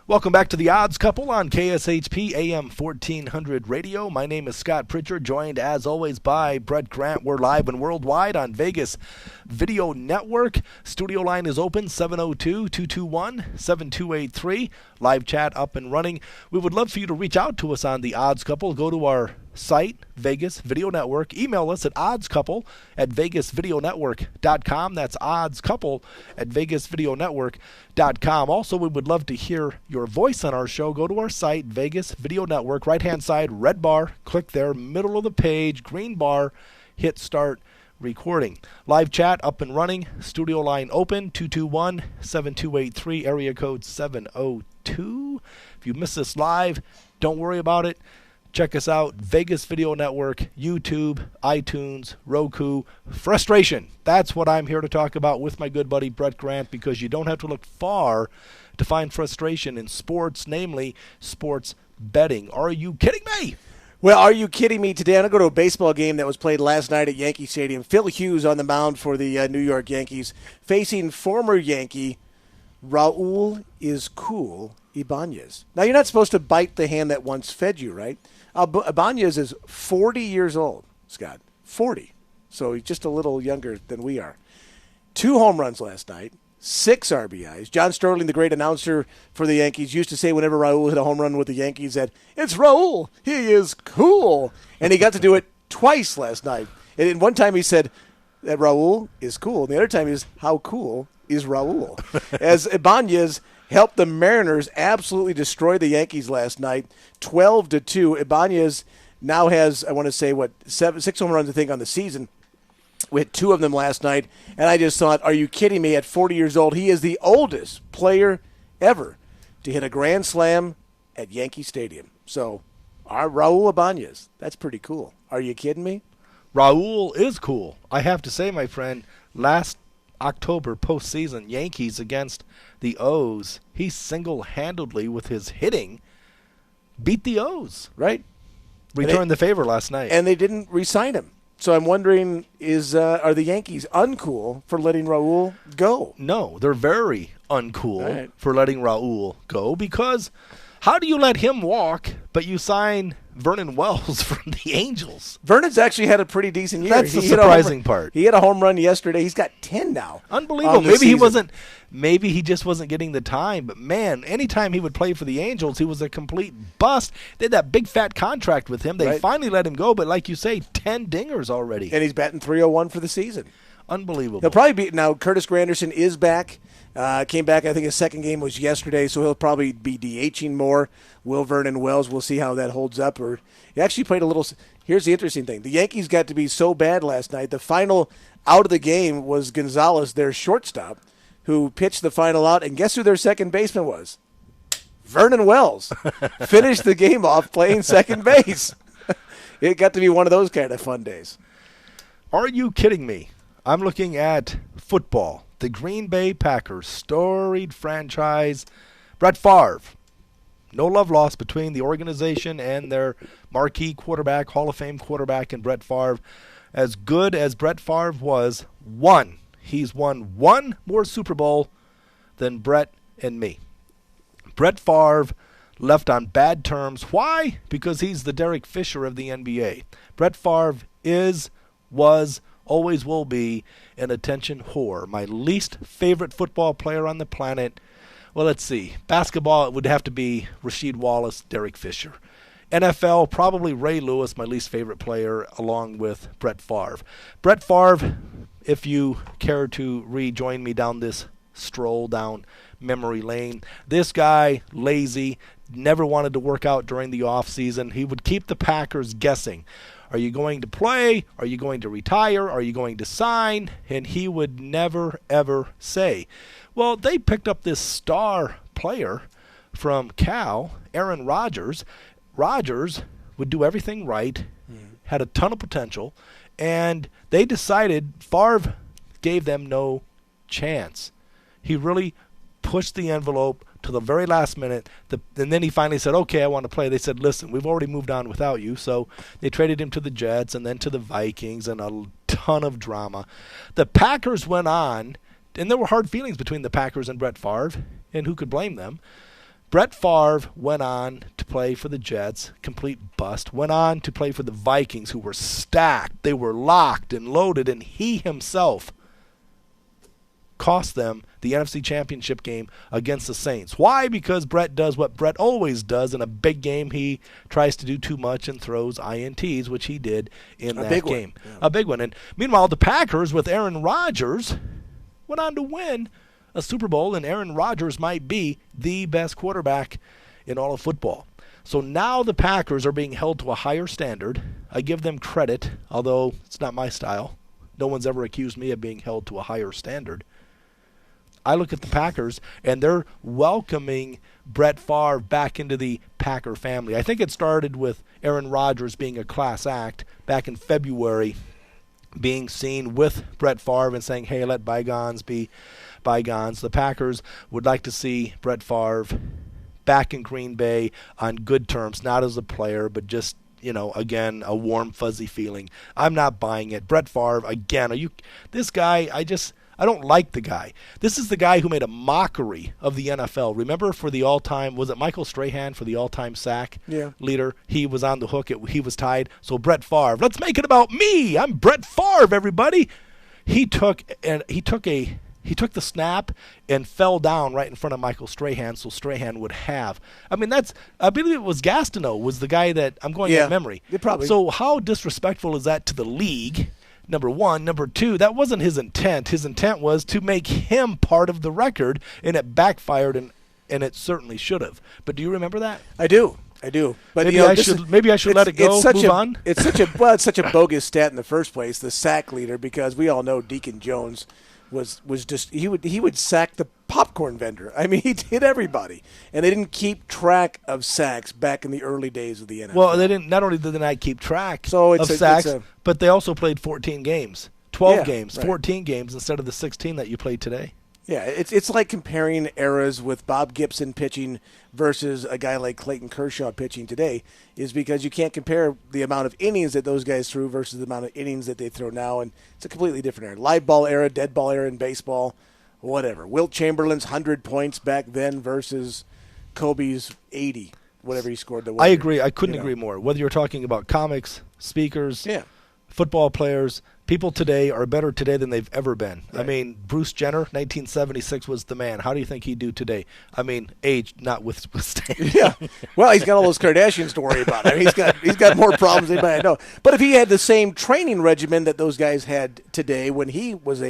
Welcome back to The Odds Couple on KSHP AM 1400 Radio. My name is Scott Pritchard, joined as always by Brett Grant. We're live and worldwide on Vegas Video Network. Studio line is open, 702-221-7283. Live chat up and running. We would love for you to reach out to us on The Odds Couple. Go to our site, Vegas Video Network. Email us at oddscouple@vegasvideonetwork.com. That's oddscouple@vegasvideonetwork.com. Also, we would love to hear your voice on our show. Go to our site, Vegas Video Network, right-hand side, red bar. Click there, middle of the page, green bar, hit start recording. Live chat up and running. Studio line open, 221-7283, area code 702. If you miss this live, don't worry about it. Check us out, Vegas Video Network, YouTube, iTunes, Roku. Frustration. That's what I'm here to talk about with my good buddy Brett Grant, because you don't have to look far to find frustration in sports, namely sports betting. Are you kidding me? Well, are you kidding me? Today I'm going to go to a baseball game that was played last night at Yankee Stadium. Phil Hughes on the mound for the New York Yankees, facing former Yankee Raul is cool Ibanez. Now, you're not supposed to bite the hand that once fed you, right? Ibanez is 40 years old, Scott. 40. So he's just a little younger than we are. 2 home runs last night, 6 RBIs. John Sterling, the great announcer for the Yankees, used to say whenever Raul hit a home run with the Yankees that, "It's Raul. He is cool." And he got to do it twice last night. And one time he said that Raul is cool. And the other time is, how cool is Raul? As Ibanez helped the Mariners absolutely destroy the Yankees last night, 12-2. Ibanez now has, I want to say, 6 home runs, I think, on the season. We had 2 of them last night, and I just thought, are you kidding me? At 40 years old, he is the oldest player ever to hit a grand slam at Yankee Stadium. So, our Raul Ibanez, that's pretty cool. Are you kidding me? Raul is cool. I have to say, my friend, last October postseason, Yankees against the O's, he single-handedly, with his hitting, beat the O's. Right. Returned the favor last night. And they didn't re-sign him. So I'm wondering, are the Yankees uncool for letting Raul go? No, they're very uncool right. for letting Raul go, because how do you let him walk, but you sign Vernon Wells from the Angels? Vernon's actually had a pretty decent year. That's the surprising part. He hit a home run yesterday. He's got 10 now. Unbelievable. Maybe he just wasn't getting the time. But, man, anytime he would play for the Angels, he was a complete bust. They had that big, fat contract with him. They finally let him go. But, like you say, 10 dingers already. And he's batting .301 for the season. Unbelievable. He'll probably be – now, Curtis Granderson is back. Came back, I think his second game was yesterday, so he'll probably be DHing more. Will Vernon Wells, we'll see how that holds up. Or he actually played a little – here's the interesting thing. The Yankees got to be so bad last night. The final out of the game was Gonzalez, their shortstop, who pitched the final out. And guess who their second baseman was? Vernon Wells. Finished the game off playing second base. It got to be one of those kind of fun days. Are you kidding me? I'm looking at football. The Green Bay Packers, storied franchise. Brett Favre. No love lost between the organization and their marquee quarterback, Hall of Fame quarterback, and Brett Favre. As good as Brett Favre was, he's won one more Super Bowl than Brett and me. Brett Favre left on bad terms. Why? Because he's the Derek Fisher of the NBA. Brett Favre was, always will be an attention whore. My least favorite football player on the planet. Well, let's see. Basketball, it would have to be Rasheed Wallace, Derek Fisher. NFL, probably Ray Lewis, my least favorite player, along with Brett Favre. Brett Favre, if you care to rejoin me down this stroll down memory lane, this guy, lazy, never wanted to work out during the offseason. He would keep the Packers guessing. Are you going to play? Are you going to retire? Are you going to sign? And he would never, ever say. Well, they picked up this star player from Cal, Aaron Rodgers. Rodgers would do everything right, had a ton of potential, and they decided Favre gave them no chance. He really pushed the envelope to the very last minute, and then he finally said, okay, I want to play. They said, listen, we've already moved on without you. So they traded him to the Jets and then to the Vikings, and a ton of drama. The Packers went on, and there were hard feelings between the Packers and Brett Favre, and who could blame them? Brett Favre went on to play for the Jets, complete bust, went on to play for the Vikings, who were stacked. They were locked and loaded, and he himself cost them the NFC Championship game against the Saints. Why? Because Brett does what Brett always does in a big game. He tries to do too much and throws INTs, which he did in that game. Yeah. A big one. And meanwhile, the Packers with Aaron Rodgers went on to win a Super Bowl, and Aaron Rodgers might be the best quarterback in all of football. So now the Packers are being held to a higher standard. I give them credit, although it's not my style. No one's ever accused me of being held to a higher standard. I look at the Packers, and they're welcoming Brett Favre back into the Packer family. I think it started with Aaron Rodgers being a class act back in February, being seen with Brett Favre and saying, hey, let bygones be bygones. The Packers would like to see Brett Favre back in Green Bay on good terms, not as a player, but just, again, a warm, fuzzy feeling. I'm not buying it. Brett Favre, again, this guy, I don't like the guy. This is the guy who made a mockery of the NFL. Remember for the all-time, was it Michael Strahan for the all-time sack leader? He was on the hook. He was tied. So Brett Favre, let's make it about me. I'm Brett Favre, everybody. He took the snap and fell down right in front of Michael Strahan, so Strahan would have. I believe it was Gastineau was the guy that, I'm going from memory. Probably. So how disrespectful is that to the league? Number one. Number two, that wasn't his intent. His intent was to make him part of the record, and it backfired, and it certainly should have. But do you remember that? I do. I do, but maybe I should let it go. Move on. It's such a bogus stat in the first place. The sack leader, because we all know Deacon Jones was just he would sack the popcorn vendor. I mean, he did everybody, and they didn't keep track of sacks back in the early days of the NFL. Well, they didn't. Not only did they not keep track of sacks, but they also played 14 games, 12 games, 14 games instead of the 16 that you played today. Yeah, it's like comparing eras with Bob Gibson pitching versus a guy like Clayton Kershaw pitching today, is because you can't compare the amount of innings that those guys threw versus the amount of innings that they throw now, and it's a completely different era. Live ball era, dead ball era in baseball, whatever. Wilt Chamberlain's 100 points back then versus Kobe's 80, whatever he scored. I agree. I couldn't agree more. Whether you're talking about comics, speakers, football players, people today are better today than they've ever been. Right. I mean, Bruce Jenner, 1976, was the man. How do you think he'd do today? I mean, age notwithstanding. Yeah. Well, he's got all those Kardashians to worry about. I mean, he's got more problems than anybody I know. But if he had the same training regimen that those guys had today when he was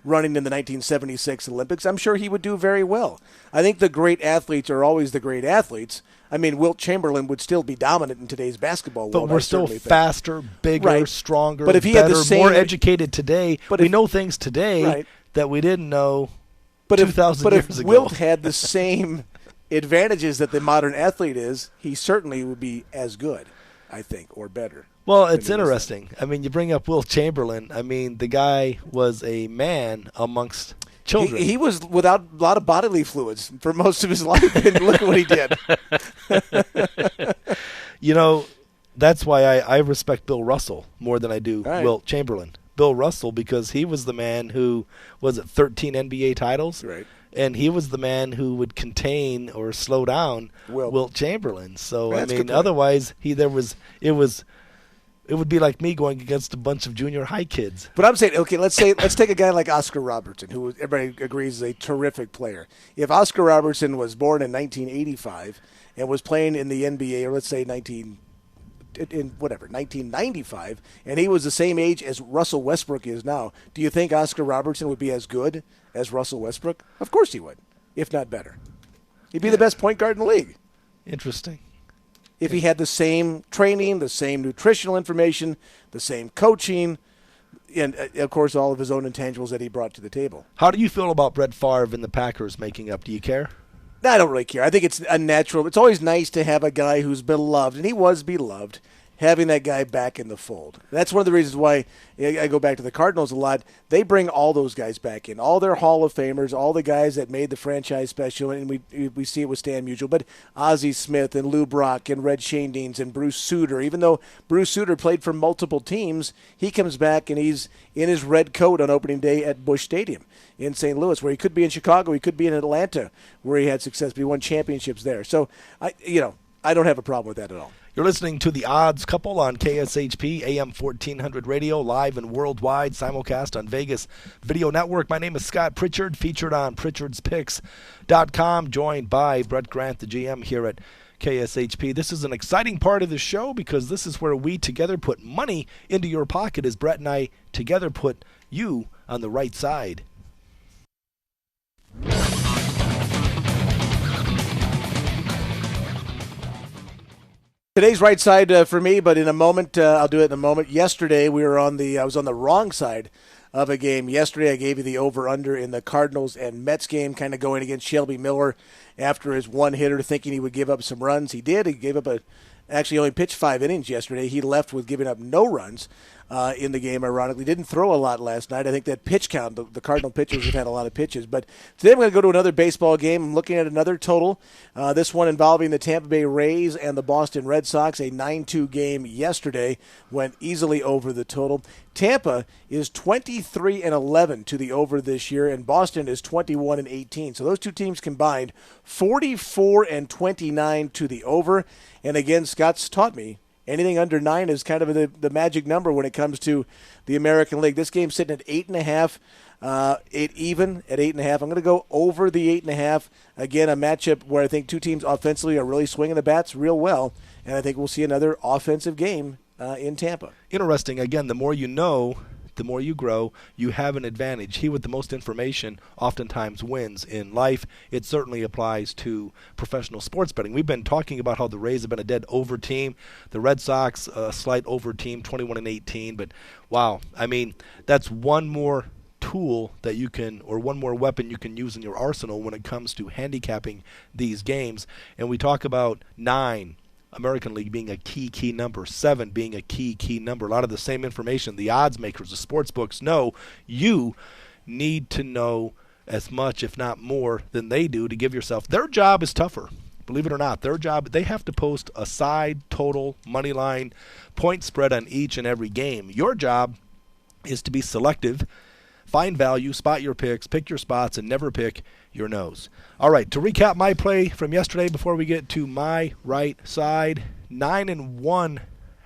running in the 1976 Olympics, I'm sure he would do very well. I think the great athletes are always the great athletes. I mean, Wilt Chamberlain would still be dominant in today's basketball world. But we're still faster, bigger, stronger, but if he better, had the same, more educated today. We know things today that we didn't know 2,000 years ago. But if Wilt had the same advantages that the modern athlete is, he certainly would be as good, I think, or better. Well, it's interesting. I mean, you bring up Wilt Chamberlain. I mean, the guy was a man amongst children. He was without a lot of bodily fluids for most of his life, and look at what he did. You know, that's why I respect Bill Russell more than I do Wilt Chamberlain. Bill Russell, because he was the man who, 13 NBA titles? Right. And he was the man who would contain or slow down Wilt Chamberlain. So, I mean, otherwise, it would be like me going against a bunch of junior high kids. But I'm saying, okay, let's take a guy like Oscar Robertson, who everybody agrees is a terrific player. If Oscar Robertson was born in 1985 and was playing in the NBA, or let's say 1995, and he was the same age as Russell Westbrook is now, do you think Oscar Robertson would be as good as Russell Westbrook? Of course he would, if not better. He'd be the best point guard in the league. Interesting. If he had the same training, the same nutritional information, the same coaching, and, of course, all of his own intangibles that he brought to the table. How do you feel about Brett Favre and the Packers making up? Do you care? I don't really care. I think it's unnatural. It's always nice to have a guy who's beloved, and he was beloved, having that guy back in the fold. That's one of the reasons why I go back to the Cardinals a lot. They bring all those guys back in, all their Hall of Famers, all the guys that made the franchise special, and we see it with Stan Musial, but Ozzie Smith and Lou Brock and Red Schoendienst and Bruce Sutter. Even though Bruce Sutter played for multiple teams, he comes back and he's in his red coat on opening day at Busch Stadium in St. Louis, where he could be in Chicago, he could be in Atlanta, where he had success, but he won championships there. So, I don't have a problem with that at all. You're listening to The Odds Couple on KSHP, AM 1400 Radio, live and worldwide, simulcast on Vegas Video Network. My name is Scott Pritchard, featured on Pritchard'sPicks.com, joined by Brett Grant, the GM here at KSHP. This is an exciting part of the show because this is where we together put money into your pocket as Brett and I together put you on the right side. Today's right side for me, but in a moment, I'll do it in a moment. Yesterday, I was on the wrong side of a game. Yesterday, I gave you the over-under in the Cardinals and Mets game, kind of going against Shelby Miller after his one-hitter, thinking he would give up some runs. He did. He gave up actually only pitched 5 innings yesterday. He left with giving up no runs in the game, ironically. Didn't throw a lot last night. I think that pitch count, the Cardinal pitchers have had a lot of pitches. But today I'm going to go to another baseball game. I'm looking at another total. This one involving the Tampa Bay Rays and the Boston Red Sox. A 9-2 game yesterday went easily over the total. Tampa is 23-11 to the over this year, and Boston is 21-18. So those two teams combined 44-29 to the over. And again, Scott's taught me anything under 9 is kind of the magic number when it comes to the American League. This game's sitting at 8.5, 8 even at 8.5. I'm going to go over the 8.5. Again, a matchup where I think two teams offensively are really swinging the bats real well, and I think we'll see another offensive game in Tampa. Interesting. Again, the more you know, the more you grow, you have an advantage. He with the most information oftentimes wins in life. It certainly applies to professional sports betting. We've been talking about how the Rays have been a dead over team. The Red Sox, a slight over team, 21-18. But, wow, I mean, that's one more tool that you can, or one more weapon you can use in your arsenal when it comes to handicapping these games. And we talk about 9, American League being a key number, 7 being a key number. A lot of the same information the odds makers, the sports books know. You need to know as much, if not more, than they do to give yourself. Their job is tougher. Believe it or not, their job, they have to post a side, total, money line, point spread on each and every game. Your job is to be selective, find value, spot your picks, pick your spots, and never pick your nose. All right, to recap my play from yesterday before we get to my right side, 9-1.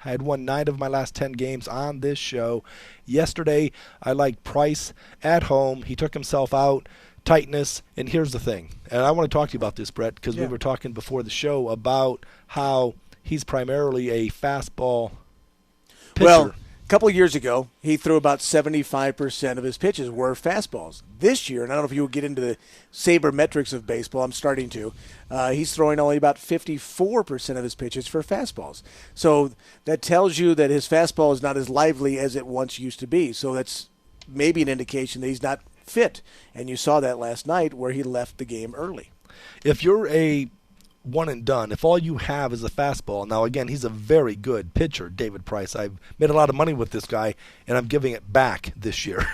I had won 9 of my last 10 games on this show. Yesterday, I liked Price at home. He took himself out, tightness, and here's the thing. And I want to talk to you about this, Brett, because we were talking before the show about how he's primarily a fastball pitcher. Well, a couple of years ago, he threw about 75% of his pitches were fastballs. This year, and I don't know if you will get into the sabermetrics of baseball, I'm starting to, he's throwing only about 54% of his pitches for fastballs. So that tells you that his fastball is not as lively as it once used to be. So that's maybe an indication that he's not fit. And you saw that last night where he left the game early. If you're a one and done, if all you have is a fastball, now again, he's a very good pitcher, David Price. I've made a lot of money with this guy, and I'm giving it back this year.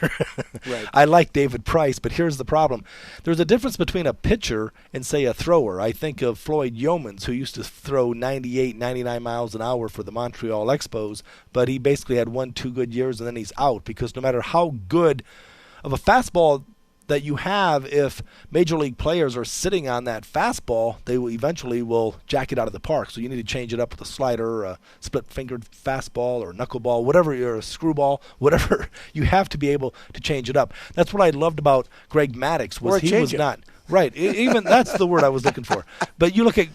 Right. I like David Price, but here's the problem. There's a difference between a pitcher and, say, a thrower. I think of Floyd Yeomans, who used to throw 98, 99 miles an hour for the Montreal Expos, but he basically had 1-2 good years, and then he's out, because no matter how good of a fastball that you have, if major league players are sitting on that fastball, they will eventually jack it out of the park. So you need to change it up with a slider, a split-fingered fastball, or knuckleball, whatever, or a screwball, whatever. You have to be able to change it up. That's what I loved about Greg Maddux, was he was not right. Even that's the word I was looking for. But you look at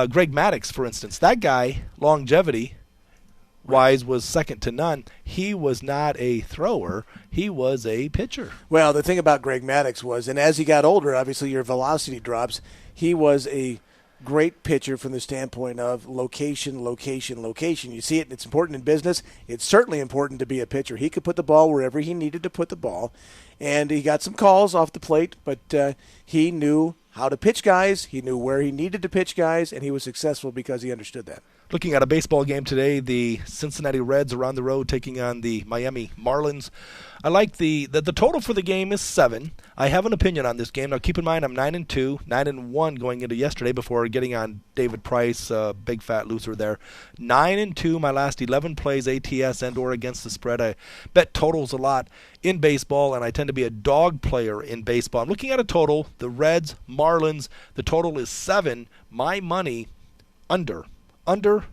Greg Maddux, for instance. That guy, longevity wise, was second to none. He was not a thrower. He was a pitcher. Well, the thing about Greg Maddux was, and as he got older, obviously your velocity drops. He was a great pitcher from the standpoint of location. You see it, it's important in business. It's certainly important to be a pitcher. He could put the ball wherever he needed to put the ball, and he got some calls off the plate, but he knew how to pitch guys. He knew where he needed to pitch guys, and he was successful because he understood that. Looking at a baseball game today, the Cincinnati Reds are on the road taking on the Miami Marlins. I like the total for the game is 7. I have an opinion on this game. Now, keep in mind, I'm 9-2, 9-1 going into yesterday before getting on David Price, big fat loser there. 9-2, my last 11 plays, ATS and or against the spread. I bet totals a lot in baseball, and I tend to be a dog player in baseball. I'm looking at a total, the Reds, Marlins, the total is 7. My money, under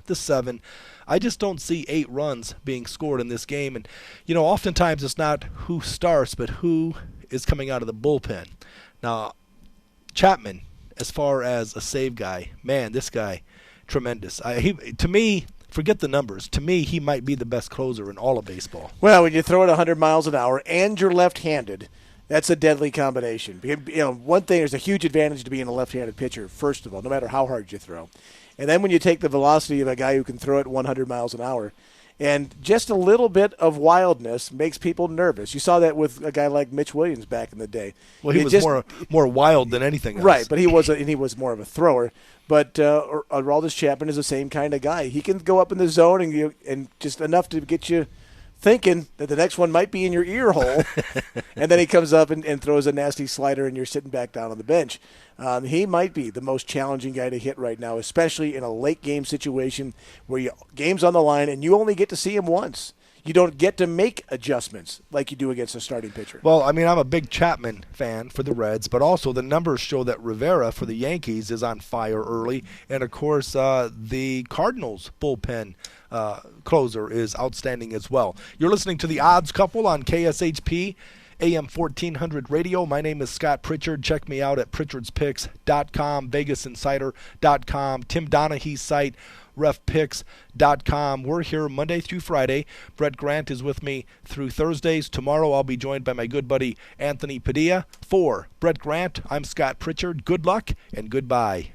the 7. I just don't see 8 runs being scored in this game. And, oftentimes it's not who starts, but who is coming out of the bullpen. Now, Chapman, as far as a save guy, man, this guy, tremendous. To me, forget the numbers. To me, he might be the best closer in all of baseball. Well, when you throw it 100 miles an hour and you're left-handed, that's a deadly combination. One thing, there's a huge advantage to being a left-handed pitcher, first of all, no matter how hard you throw. And then when you take the velocity of a guy who can throw it 100 miles an hour, and just a little bit of wildness makes people nervous. You saw that with a guy like Mitch Williams back in the day. Well, he was more wild than anything else. Right, but he was more of a thrower. But Aroldis Chapman is the same kind of guy. He can go up in the zone and just enough to get you thinking that the next one might be in your ear hole, and then he comes up and throws a nasty slider, and you're sitting back down on the bench. He might be the most challenging guy to hit right now, especially in a late-game situation where game's on the line, and you only get to see him once. You don't get to make adjustments like you do against a starting pitcher. Well, I'm a big Chapman fan for the Reds, but also the numbers show that Rivera for the Yankees is on fire early. And, of course, the Cardinals bullpen closer is outstanding as well. You're listening to The Odds Couple on KSHP, AM 1400 Radio. My name is Scott Pritchard. Check me out at pritchardspicks.com, vegasinsider.com, Tim Donaghy's site, refpicks.com. We're here Monday through Friday. Brett Grant is with me through Thursdays. Tomorrow I'll be joined by my good buddy Anthony Padilla. For Brett Grant, I'm Scott Pritchard. Good luck and goodbye.